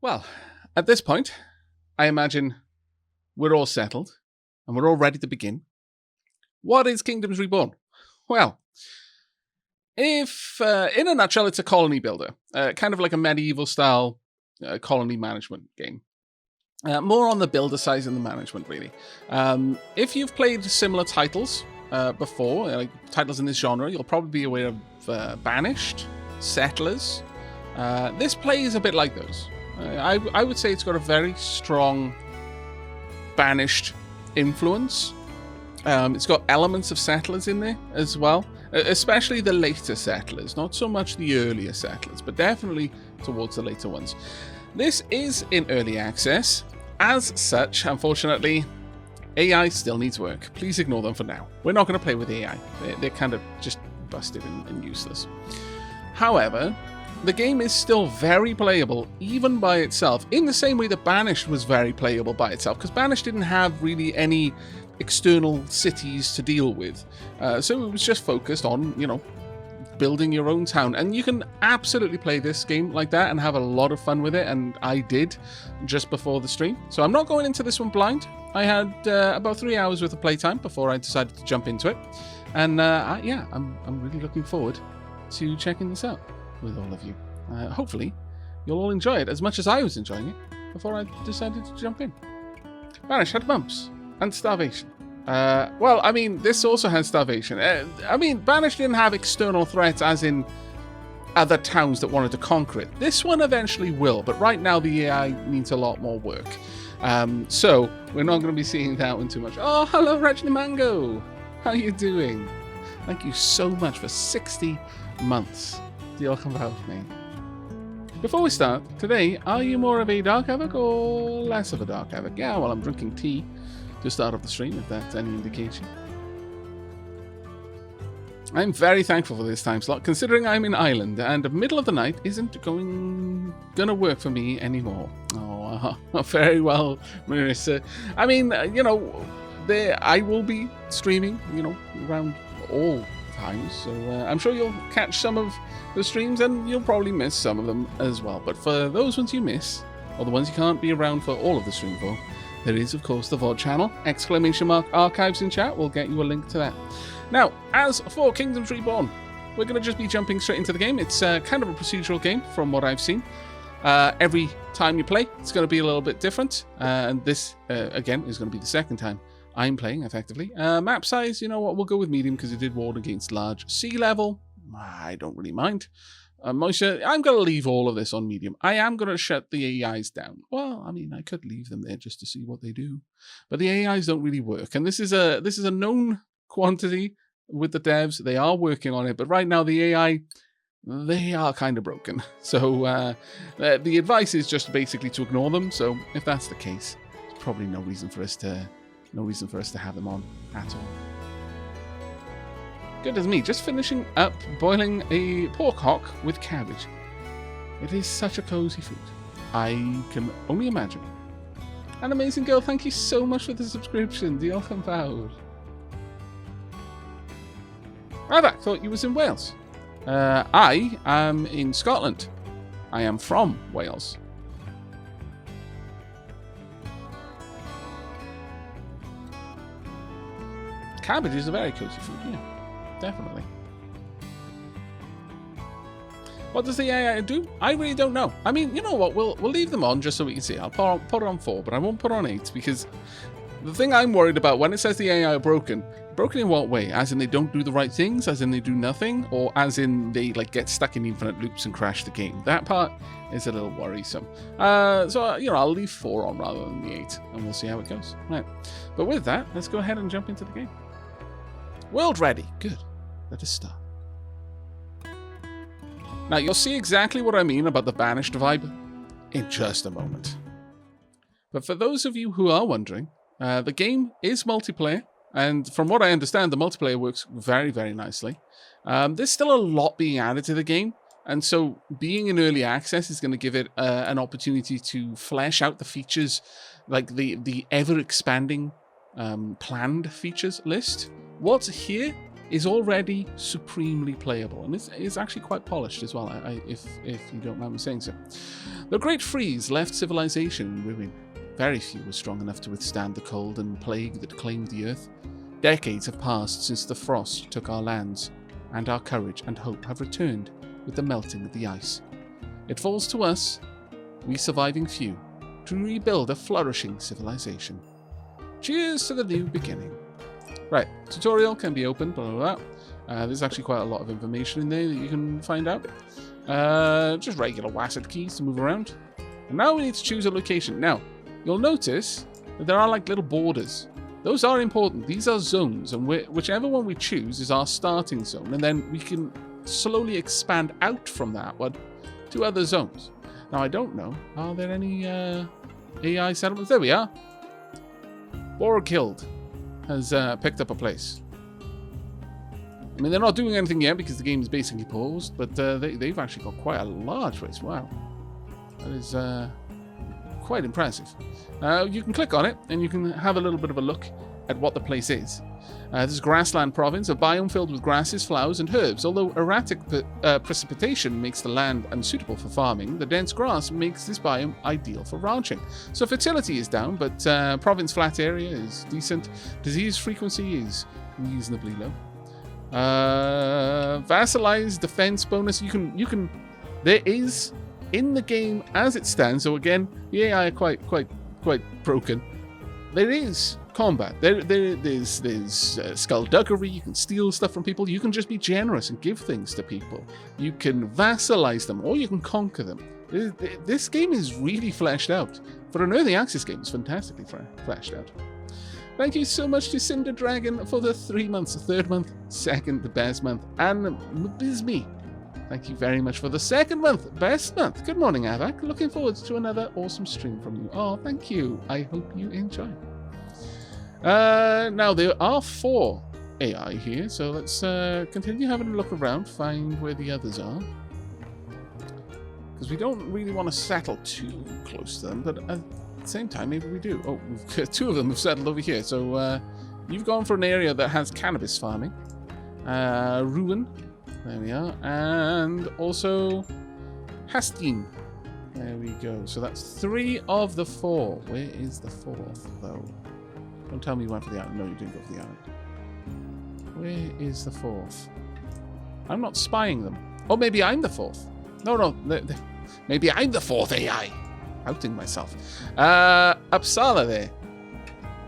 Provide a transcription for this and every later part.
Well, at this point, I imagine we're all settled and we're all ready to begin. What is Kingdoms Reborn? Well, if in a nutshell, it's a colony builder, kind of like a medieval style colony management game. More on the builder side than the management, really. If you've played similar titles before, like titles in this genre, you'll probably be aware of Banished, Settlers. This plays a bit like those. I would say it's got a very strong Banished influence. It's got elements of Settlers in there as well, especially the later Settlers, not so much the earlier Settlers, but definitely towards the later ones. This is in early access. As such, unfortunately, AI still needs work. Please ignore them for now. We're not going to play with AI. They're kind of just busted and useless. However, the game is still very playable, even by itself, in the same way that Banished was very playable by itself, because Banished didn't have really any external cities to deal with. So it was just focused on, building your own town. And you can absolutely play this game like that and have a lot of fun with it, and I did just before the stream. So I'm not going into this one blind. I had about 3 hours worth of playtime before I decided to jump into it. And I'm really looking forward to checking this out with all of you. Hopefully, you'll all enjoy it as much as I was enjoying it before I decided to jump in. Banished had bumps and starvation. This also has starvation. Banished didn't have external threats as in other towns that wanted to conquer it. This one eventually will, but right now the AI needs a lot more work. So we're not going to be seeing that one too much. Oh, hello, Reggie Mango. How are you doing? Thank you so much for 60 months. Diolch yn fawr, mate. Before we start, today, are you more of a dark Aavak or less of a dark Aavak? Yeah, well, I'm drinking tea to start off the stream, if that's any indication. I'm very thankful for this time slot, considering I'm in Ireland, and the middle of the night isn't gonna work for me anymore. Oh, very well, Marissa. I will be streaming, around all times, so I'm sure you'll catch some of the streams, and you'll probably miss some of them as well. But for those ones you miss, or the ones you can't be around for all of the stream for, there is, of course, the VOD channel, !archives in chat. We'll get you a link to that. Now, as for Kingdoms Reborn, we're going to just be jumping straight into the game. It's kind of a procedural game from what I've seen. Every time you play, it's going to be a little bit different. And this, again, is going to be the second time I'm playing, effectively. Map size, we'll go with medium because it did warn against large sea level. I don't really mind. Moisha, I'm going to leave all of this on medium. I am going to shut the AIs down. Well, I could leave them there just to see what they do. But the AIs don't really work. And this is a known quantity with the devs. They are working on it. But right now, the AI, they are kind of broken. So the advice is just basically to ignore them. So if that's the case, there's probably no reason for us to have them on at all. Good as me, just finishing up boiling a pork hock with cabbage. It is such a cozy food. I can only imagine. An amazing girl, thank you so much for the subscription. Diolch yn fawr. Aavak thought you was in Wales. I am in Scotland. I am from Wales. Cabbage is a very cozy food, yeah. Definitely. What does the AI do? I really don't know. You know what? We'll leave them on just so we can see. I'll put it on 4, but I won't put it on 8 because the thing I'm worried about when it says the AI are broken in what way? As in they don't do the right things? As in they do nothing? Or as in they get stuck in infinite loops and crash the game? That part is a little worrisome. I'll leave 4 on rather than the 8 and we'll see how it goes. Right. But with that, let's go ahead and jump into the game. World ready. Good. Let us start. Now, you'll see exactly what I mean about the Banished vibe in just a moment. But for those of you who are wondering, the game is multiplayer, and from what I understand, the multiplayer works very, very nicely. There's still a lot being added to the game, and so being in early access is going to give it an opportunity to flesh out the features, like the ever-expanding planned features list. What's here is already supremely playable, and it's actually quite polished as well, if you don't mind me saying so. The Great Freeze left civilization in ruin. Very few were strong enough to withstand the cold and plague that claimed the earth. Decades have passed since the frost took our lands, and our courage and hope have returned with the melting of the ice. It falls to us, we surviving few, to rebuild a flourishing civilization. Cheers to the new beginning. Right, tutorial can be opened, blah, blah, blah. There's actually quite a lot of information in there that you can find out. Just regular WASD keys to move around. And now we need to choose a location. Now, you'll notice that there are like little borders. Those are important. These are zones, and whichever one we choose is our starting zone, and then we can slowly expand out from that one to other zones. Now, I don't know. Are there any AI settlements? There we are. Borkild has picked up a place. I mean, they're not doing anything yet because the game is basically paused, but they've actually got quite a large place. Wow. That is quite impressive. You can click on it, and you can have a little bit of a look at what the place is. This is Grassland Province, a biome filled with grasses, flowers, and herbs. Although erratic precipitation makes the land unsuitable for farming, the dense grass makes this biome ideal for ranching. So fertility is down, but province flat area is decent. Disease frequency is reasonably low. Vassalized defense bonus. You can. There is in the game as it stands. So again, the AI are quite broken. There is combat. There's skullduggery. You can steal stuff from people. You can just be generous and give things to people. You can vassalize them, or you can conquer them. This game is really fleshed out. For an early access game, it's fantastically fleshed out. Thank you so much to Cinder Dragon for the 3 months, the third month, second, the best month, and Mabizmi. Thank you very much for the second month, best month. Good morning, Aavak. Looking forward to another awesome stream from you. Oh, thank you. I hope you enjoy. Now, there are 4 AI here, so let's continue having a look around, find where the others are. Because we don't really want to settle too close to them, but at the same time, maybe we do. Oh, 2 of them have settled over here, so you've gone for an area that has cannabis farming. Ruin. There we are. And also Hastin. There we go. So that's 3 of the 4. Where is the 4th, though? Don't tell me you went for the island. No, you didn't go for the island. Where is the 4th? I'm not spying them. Oh, maybe I'm the 4th. No. Maybe I'm the 4th AI. Outing myself. Uppsala there.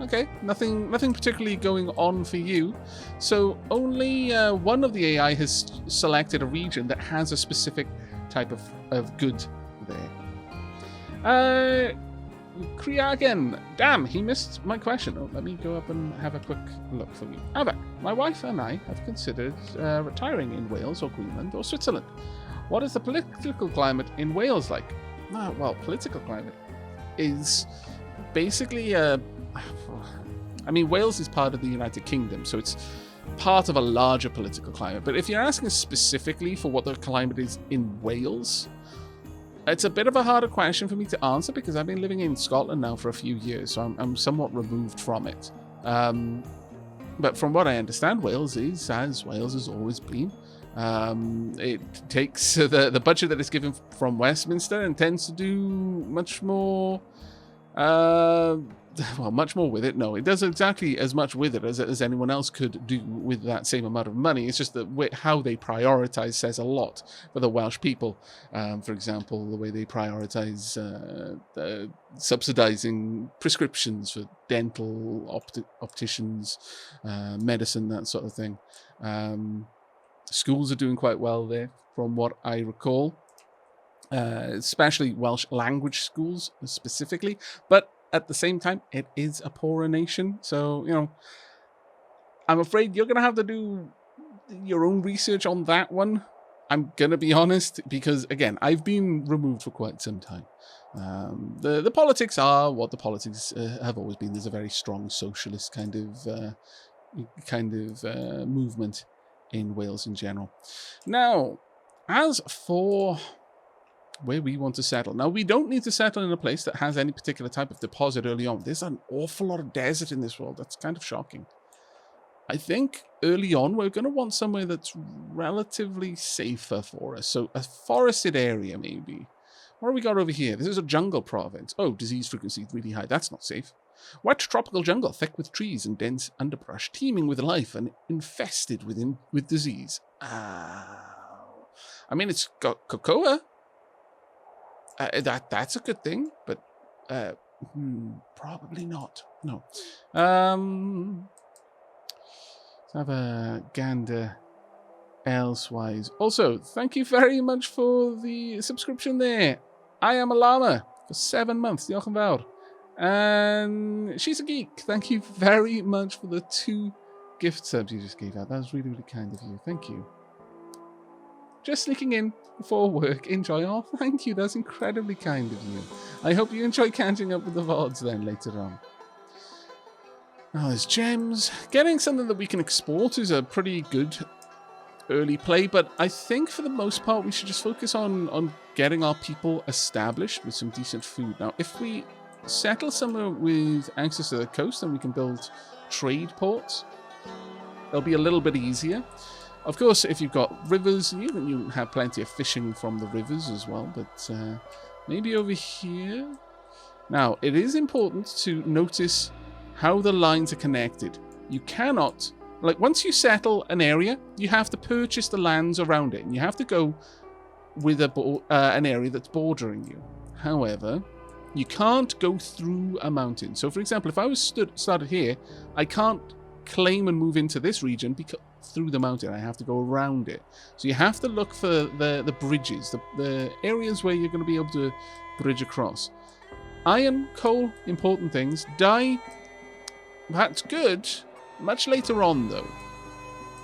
Okay, nothing particularly going on for you. So only one of the AI has selected a region that has a specific type of good there. Kriagen. Damn, he missed my question. Oh, let me go up and have a quick look for you. Aavak, my wife and I have considered retiring in Wales or Greenland or Switzerland. What is the political climate in Wales like? Well, political climate is basically I mean, Wales is part of the United Kingdom, so it's part of a larger political climate. But if you're asking specifically for what the climate is in Wales, it's a bit of a harder question for me to answer because I've been living in Scotland now for a few years, so I'm somewhat removed from it. But from what I understand, Wales is as Wales has always been. It takes the budget that is given from Westminster and tends to do much more. Well, much more with it. No, it does exactly as much with it as anyone else could do with that same amount of money. It's just that how they prioritize says a lot for the Welsh people. For example, the way they prioritize subsidizing prescriptions for dental, opticians, medicine, that sort of thing. Schools are doing quite well there, from what I recall. Especially Welsh language schools specifically. But at the same time, it is a poorer nation. So, you know, I'm afraid you're going to have to do your own research on that one. I'm going to be honest, because, again, I've been removed for quite some time. The politics are what the politics have always been. There's a very strong socialist kind of movement in Wales in general. Now, as for where we want to settle. Now, we don't need to settle in a place that has any particular type of deposit early on. There's an awful lot of desert in this world. That's kind of shocking. I think early on we're going to want somewhere that's relatively safer for us. So a forested area, maybe. What have we got over here? This is a jungle province. Oh, disease frequency really high. That's not safe. Wet tropical jungle, thick with trees and dense underbrush, teeming with life and infested with disease. I mean, it's got cocoa. That's a good thing, but probably not. No. Let's have a gander elsewise. Also, thank you very much for the subscription there. I am a llama for 7 months. Diolch yn fawr. And she's a geek. Thank you very much for the 2 gift subs you just gave out. That was really, really kind of you. Thank you. Just sneaking in before work. Enjoy. Oh, thank you. That's incredibly kind of you. I hope you enjoy catching up with the VODs then later on. Now there's gems. Getting something that we can export is a pretty good early play, but I think for the most part we should just focus on getting our people established with some decent food. Now, if we settle somewhere with access to the coast, then we can build trade ports. They'll be a little bit easier. Of course, if you've got rivers, you have plenty of fishing from the rivers as well, but maybe over here. Now, it is important to notice how the lines are connected. You cannot, like, once you settle an area, you have to purchase the lands around it, and you have to go with an area that's bordering you. However, you can't go through a mountain. So, for example, if I was started here, I can't claim and move into this region because through the mountain. I have to go around it. So you have to look for the bridges, the areas where you're going to be able to bridge across. Iron, coal, important things. Dye, that's good. Much later on, though.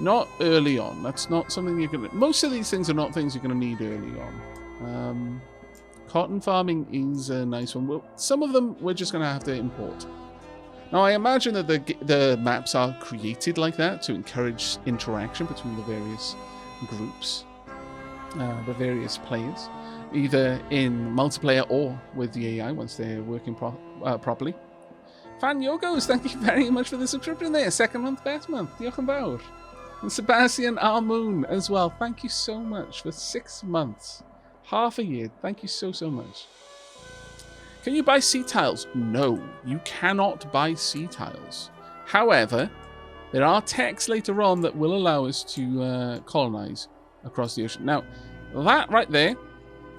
Not early on. That's not something you're going to... Most of these things are not things you're going to need early on. Cotton farming is a nice one. Well, some of them we're just going to have to import. Now, I imagine that the maps are created like that to encourage interaction between the various groups, the various players, either in multiplayer or with the AI once they're working properly. Fan Yogos, thank you very much for the subscription there. 2nd month, best month. Diolch yn fawr. And Sebastian Armoon as well. Thank you so much for 6 months. Half a year. Thank you so, so much. Can you buy sea tiles? No, you cannot buy sea tiles. However, there are techs later on that will allow us to colonize across the ocean. Now, that right there,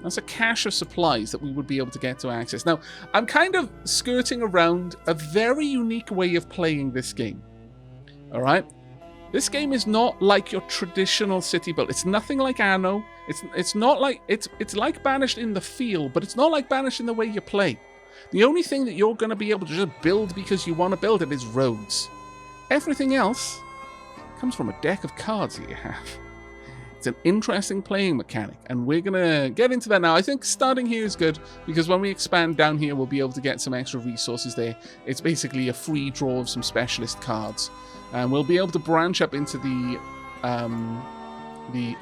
that's a cache of supplies that we would be able to get to access. Now, I'm kind of skirting around a very unique way of playing this game. All right? This game is not like your traditional city build. It's nothing like Anno. It's not like it's like Banished in the feel, but it's not like Banished in the way you play. The only thing that you're going to be able to just build because you want to build it is roads. Everything else comes from a deck of cards that you have. It's an interesting playing mechanic, and we're going to get into that now. I think starting here is good, because when we expand down here, we'll be able to get some extra resources there. It's basically a free draw of some specialist cards. And we'll be able to branch up into the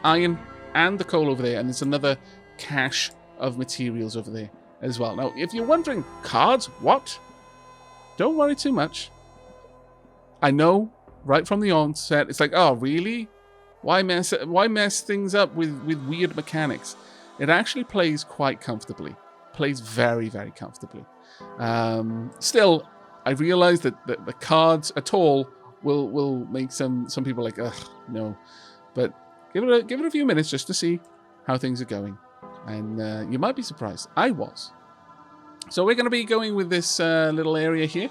iron and the coal over there, and there's another cache of materials over there as well. Now, if you're wondering, cards, what? Don't worry too much. I know, right from the onset, it's like, oh, really? Why mess things up with weird mechanics? It actually plays quite comfortably. Plays very, very comfortably. Still, I realize that the cards at all will make some people like, ugh, no. But give it a few minutes just to see how things are going, and you might be surprised. I was. So we're going to be going with this little area here.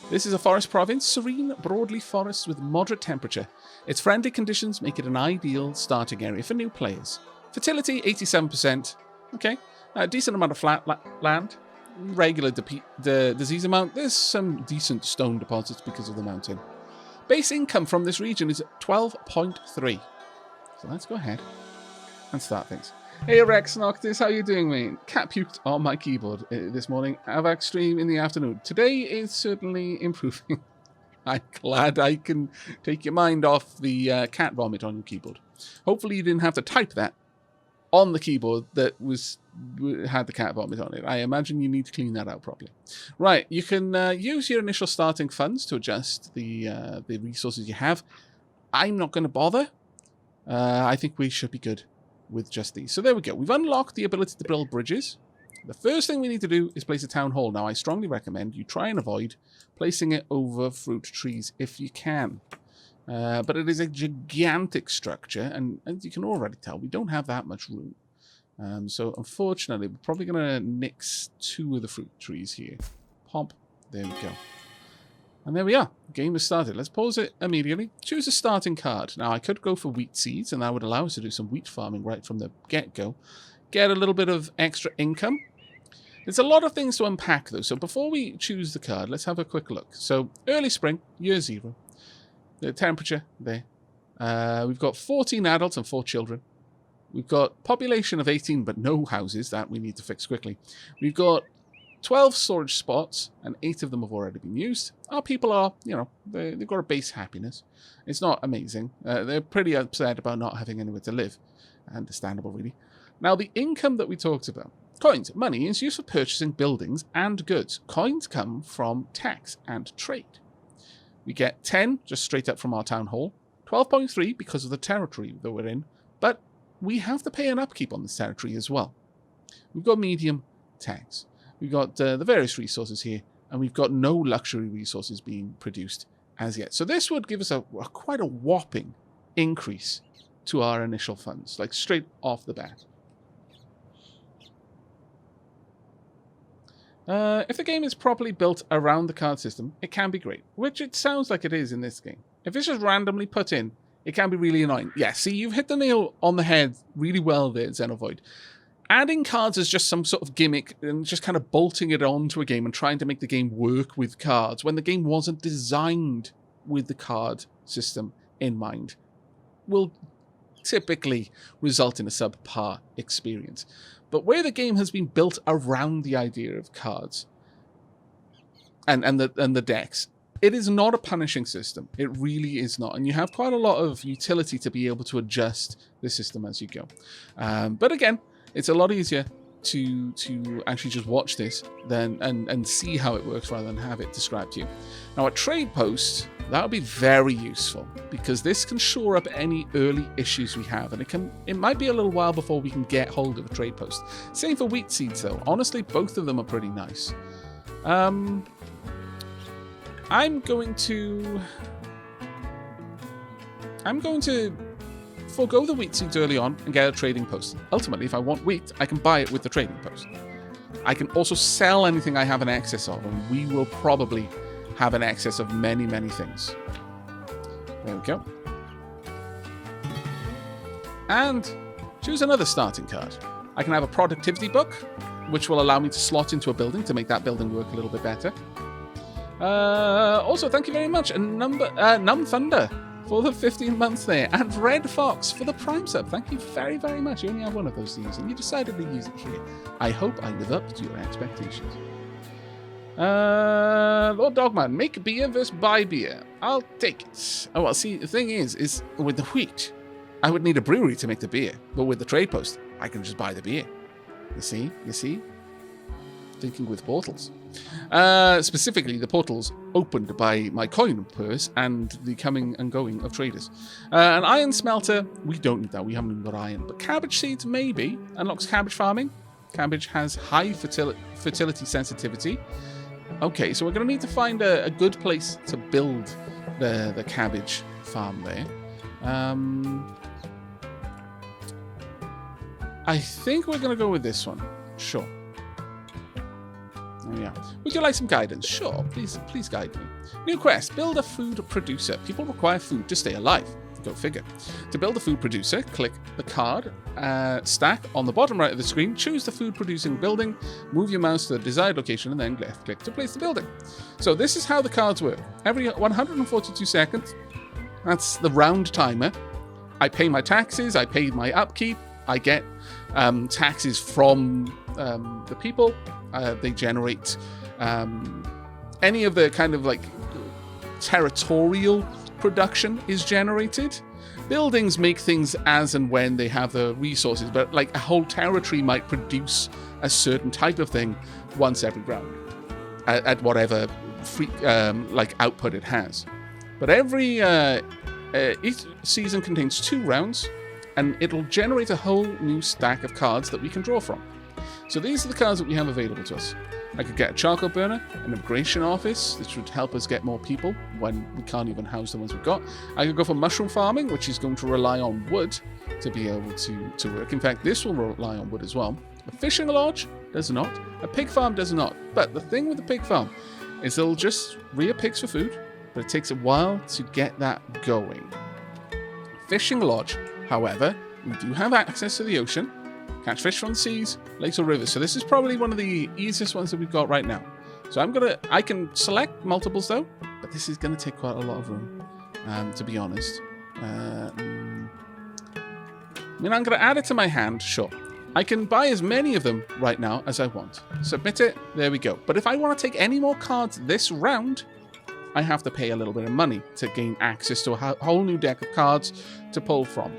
This is a forest province, serene, broadleaf forests with moderate temperature. Its friendly conditions make it an ideal starting area for new players. Fertility, 87%. Okay, a decent amount of flat land. Regular disease amount. There's some decent stone deposits because of the mountain. Base income from this region is 12.3. So let's go ahead and start things. Hey Rex Noctis, how you doing, mate? Cat puked on my keyboard this morning. Aavak stream in the afternoon. Today is certainly improving. I'm glad I can take your mind off the cat vomit on your keyboard. Hopefully you didn't have to type that on the keyboard that was had the cat vomit on it. I imagine you need to clean that out properly. Right, you can use your initial starting funds to adjust the resources you have. I'm not going to bother. I think we should be good with just these. So there we go. We've unlocked the ability to build bridges. The first thing we need to do is place a town hall. Now, I strongly recommend you try and avoid placing it over fruit trees if you can. But it is a gigantic structure, and as you can already tell, we don't have that much room. So unfortunately, we're probably going to nix 2 of the fruit trees here. Pop. There we go. And there we are. The game has started. Let's pause it immediately. Choose a starting card. Now, I could go for wheat seeds, and that would allow us to do some wheat farming right from the get-go. Get a little bit of extra income. There's a lot of things to unpack, though. So before we choose the card, let's have a quick look. So early spring, year 0. The temperature there. We've got 14 adults and 4 children. We've got population of 18, but no houses. That we need to fix quickly. We've got 12 storage spots, and 8 of them have already been used. Our people are, they've got a base happiness. It's not amazing. They're pretty upset about not having anywhere to live. Understandable, really. Now, the income that we talked about. Coins, money, is used for purchasing buildings and goods. Coins come from tax and trade. We get 10 just straight up from our town hall. 12.3 because of the territory that we're in. But we have to pay an upkeep on this territory as well. We've got medium tax. We've got the various resources here. And we've got no luxury resources being produced as yet. So this would give us quite a whopping increase to our initial funds. Like straight off the bat. If the game is properly built around the card system, it can be great, which it sounds like it is in this game. If it's just randomly put in, it can be really annoying. Yeah, see, you've hit the nail on the head really well there, Xenovoid. Adding cards as just some sort of gimmick and just kind of bolting it onto a game and trying to make the game work with cards when the game wasn't designed with the card system in mind will typically result in a subpar experience. But where the game has been built around the idea of cards and the decks, it is not a punishing system. It really is not. And you have quite a lot of utility to be able to adjust the system as you go. But again, it's a lot easier to actually just watch this and see how it works rather than have it described to you. Now, a trade post, that would be very useful because this can shore up any early issues we have, and it might be a little while before we can get hold of a trade post. Same for wheat seeds, though. Honestly, both of them are pretty nice. I'm going to forego the wheat seeds early on and get a trading post. Ultimately, if I want wheat, I can buy it with the trading post. I can also sell anything I have an excess of, and we will probably have an excess of many, many things. There we go. And choose another starting card. I can have a productivity book, which will allow me to slot into a building to make that building work a little bit better. Also, thank you very much. And Num Thunder for the 15 months there. And Red Fox for the Prime sub. Thank you very, very much. You only have one of those to use, and you decided to use it here. I hope I live up to your expectations. Lord Dogman, make beer versus buy beer. I'll take it. Oh, well, see, the thing is with the wheat, I would need a brewery to make the beer. But with the trade post, I can just buy the beer. You see? Thinking with portals. Specifically, the portals opened by my coin purse and the coming and going of traders. An iron smelter, we don't need that. We haven't even got iron. But cabbage seeds, maybe. Unlocks cabbage farming. Cabbage has high fertility sensitivity. Okay, so we're going to need to find a good place to build the cabbage farm there. I think we're going to go with this one. Sure. There we are. Would you like some guidance? Sure, please guide me. New quest, build a food producer. People require food to stay alive. Go figure. To build a food producer, click the card stack on the bottom right of the screen, choose the food producing building, move your mouse to the desired location, and then left click to place the building. So this is how the cards work. Every 142 seconds, that's the round timer, I pay my taxes, I pay my upkeep, I get taxes from the people, they generate any of the kind of like territorial production is generated. Buildings make things as and when they have the resources, but like a whole territory might produce a certain type of thing once every round at whatever free, like output it has. But every each season contains 2 rounds, and it'll generate a whole new stack of cards that we can draw from. So these are the cards that we have available to us. I could get a charcoal burner, an immigration office, which would help us get more people when we can't even house the ones we've got. I could go for mushroom farming, which is going to rely on wood to be able to work. In fact, this will rely on wood as well. A fishing lodge does not. A pig farm does not. But the thing with the pig farm is it'll just rear pigs for food, but it takes a while to get that going. Fishing lodge, however, we do have access to the ocean. Catch fish from the seas, lakes or rivers. So this is probably one of the easiest ones that we've got right now. So I can select multiples though, but this is gonna take quite a lot of room, to be honest. I mean, I'm gonna add it to my hand, sure. I can buy as many of them right now as I want. Submit it, there we go. But if I want to take any more cards this round, I have to pay a little bit of money to gain access to a whole new deck of cards to pull from.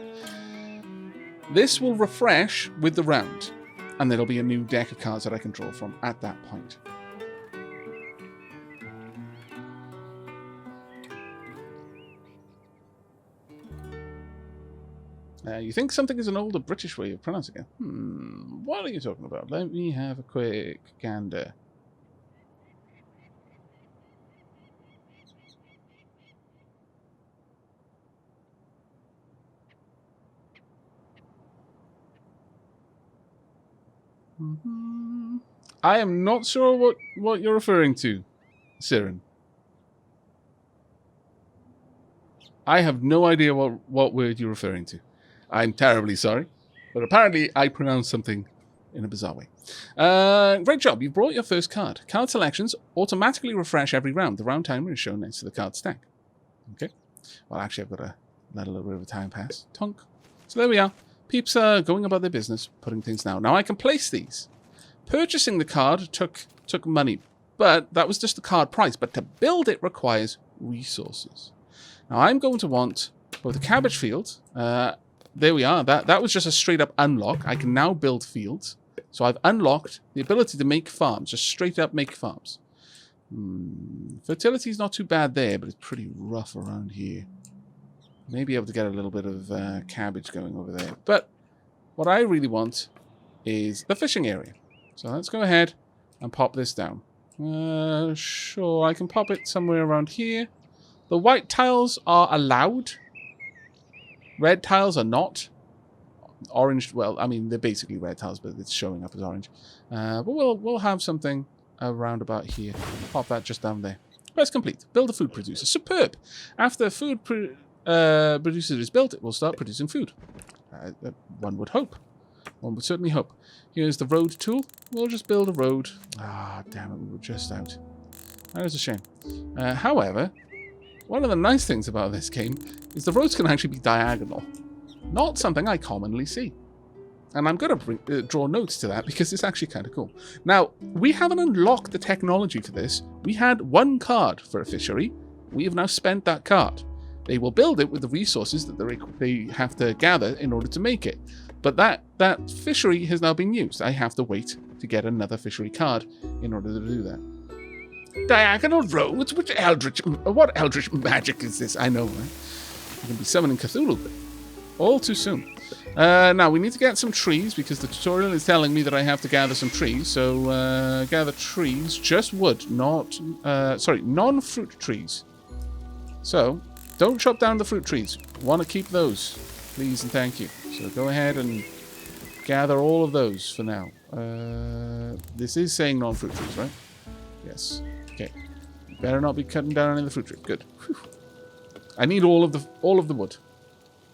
This will refresh with the round, and there'll be a new deck of cards that I can draw from at that point. You think something is an older British way of pronouncing it? What are you talking about? Let me have a quick gander. I am not sure what you're referring to, Siren. I have no idea what word you're referring to. I'm terribly sorry, but apparently I pronounced something in a bizarre way. Great job, you've brought your first card. Card selections automatically refresh every round. The round timer is shown next to the card stack. Okay. Well, actually, I've got to let a little bit of a time pass. Tonk. So there we are. Peeps are going about their business, putting things down. Now I can place these. Purchasing the card took money, but that was just the card price. But to build it requires resources. Now I'm going to want both a cabbage field. There we are. That was just a straight up unlock. I can now build fields. So I've unlocked the ability to make farms, just straight up make farms. Fertility's not too bad there, but it's pretty rough around here. Maybe able to get a little bit of cabbage going over there. But what I really want is the fishing area. So let's go ahead and pop this down. Sure, I can pop it somewhere around here. The white tiles are allowed. Red tiles are not. Orange, well, I mean, they're basically red tiles, but it's showing up as orange. But we'll have something around about here. Pop that just down there. Quest complete. Build a food producer. Superb. After food producer is built, it will start producing food. One would hope. One would certainly hope. Here's the road tool. We'll just build a road. Ah, damn it, we were just out. That is a shame. However, one of the nice things about this game is the roads can actually be diagonal. Not something I commonly see. And I'm going to draw notes to that because it's actually kind of cool. Now, we haven't unlocked the technology for this. We had 1 card for a fishery. We have now spent that card. They will build it with the resources that they have to gather in order to make it. But that fishery has now been used. I have to wait to get another fishery card in order to do that. Diagonal roads? What eldritch magic is this? I know, right? I'm going to be summoning Cthulhu, but all too soon. Now, we need to get some trees because the tutorial is telling me that I have to gather some trees. So, gather trees, just wood, not, non-fruit trees. So, don't chop down the fruit trees. Want to keep those, please and thank you. So go ahead and gather all of those for now. This is saying non-fruit trees, right? Yes. Okay. Better not be cutting down any of the fruit trees. Good. Whew. I need all of the wood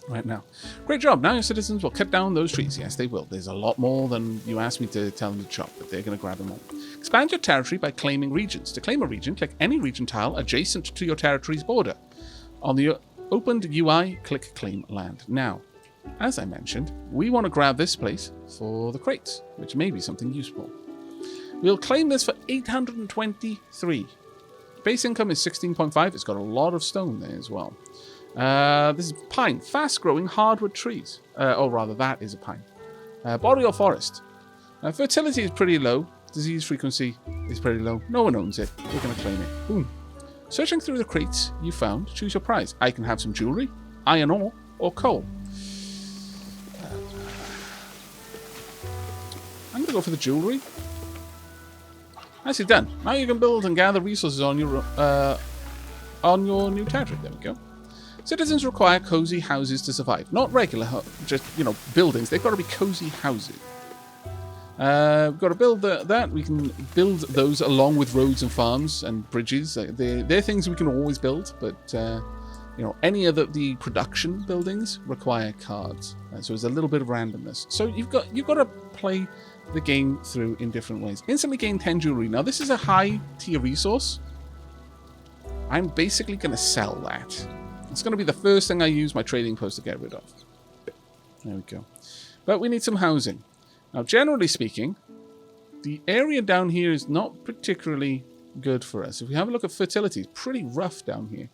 right now. Great job. Now your citizens will cut down those trees. Yes, they will. There's a lot more than you asked me to tell them to chop, but they're going to grab them all. Expand your territory by claiming regions. To claim a region, click any region tile adjacent to your territory's border. On the opened UI, click Claim Land. Now, as I mentioned, we want to grab this place for the crates, which may be something useful. We'll claim this for 823. base income is 16.5. It's got a lot of stone there as well. This is pine. Fast-growing hardwood trees. Or rather, that is a pine. Boreal forest. Fertility is pretty low. Disease frequency is pretty low. No one owns it. We're going to claim it. Boom. Searching through the crates you found, choose your prize. I can have some jewelry, iron ore, or coal. I'm going to go for the jewelry. Nicely done. Now you can build and gather resources on your new territory. There we go. Citizens require cozy houses to survive. Not regular, just, buildings. They've got to be cozy houses. We've got to build that. We can build those along with roads and farms and bridges. They're things we can always build, but any of the production buildings require cards. So there's a little bit of randomness. So you've got to play the game through in different ways. Instantly gain 10 jewelry. Now this is a high tier resource. I'm basically going to sell that. It's going to be the first thing I use my trading post to get rid of. There we go. But we need some housing. Now, generally speaking, the area down here is not particularly good for us. If we have a look at fertility, it's pretty rough down here.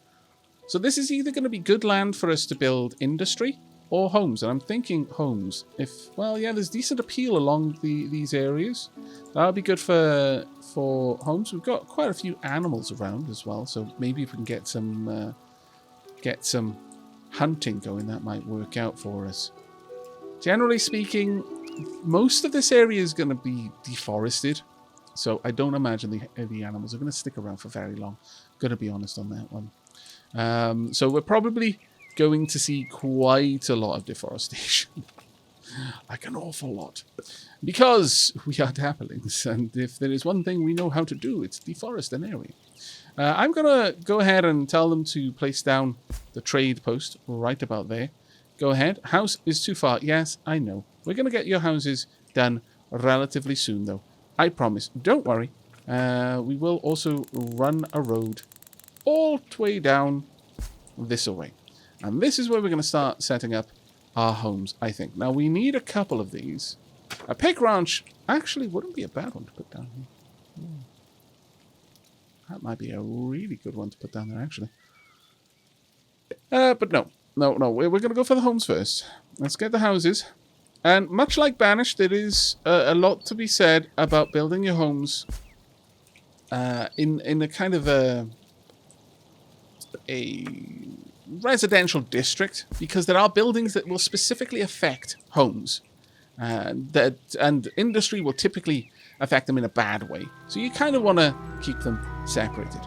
So this is either going to be good land for us to build industry or homes. And I'm thinking homes. There's decent appeal along these areas. That'll be good for homes. We've got quite a few animals around as well. So maybe if we can get some hunting going, that might work out for us. Generally speaking, most of this area is going to be deforested, so I don't imagine the animals are going to stick around for very long. Going to be honest on that one. So we're probably going to see quite a lot of deforestation. Like an awful lot. Because we are dapplings, and if there is one thing we know how to do, it's deforest an area. I'm going to go ahead and tell them to place down the trade post right about there. Go ahead. House is too far. Yes, I know. We're going to get your houses done relatively soon, though. I promise. Don't worry. We will also run a road all the way down this way. And this is where we're going to start setting up our homes, I think. Now, we need a couple of these. A pig ranch actually wouldn't be a bad one to put down here. That might be a really good one to put down there, actually. But no. We're going to go for the homes first. Let's get the houses. And much like Banished, there is a lot to be said about building your homes in a kind of a residential district, because there are buildings that will specifically affect homes. And industry will typically affect them in a bad way. So you kind of want to keep them separated.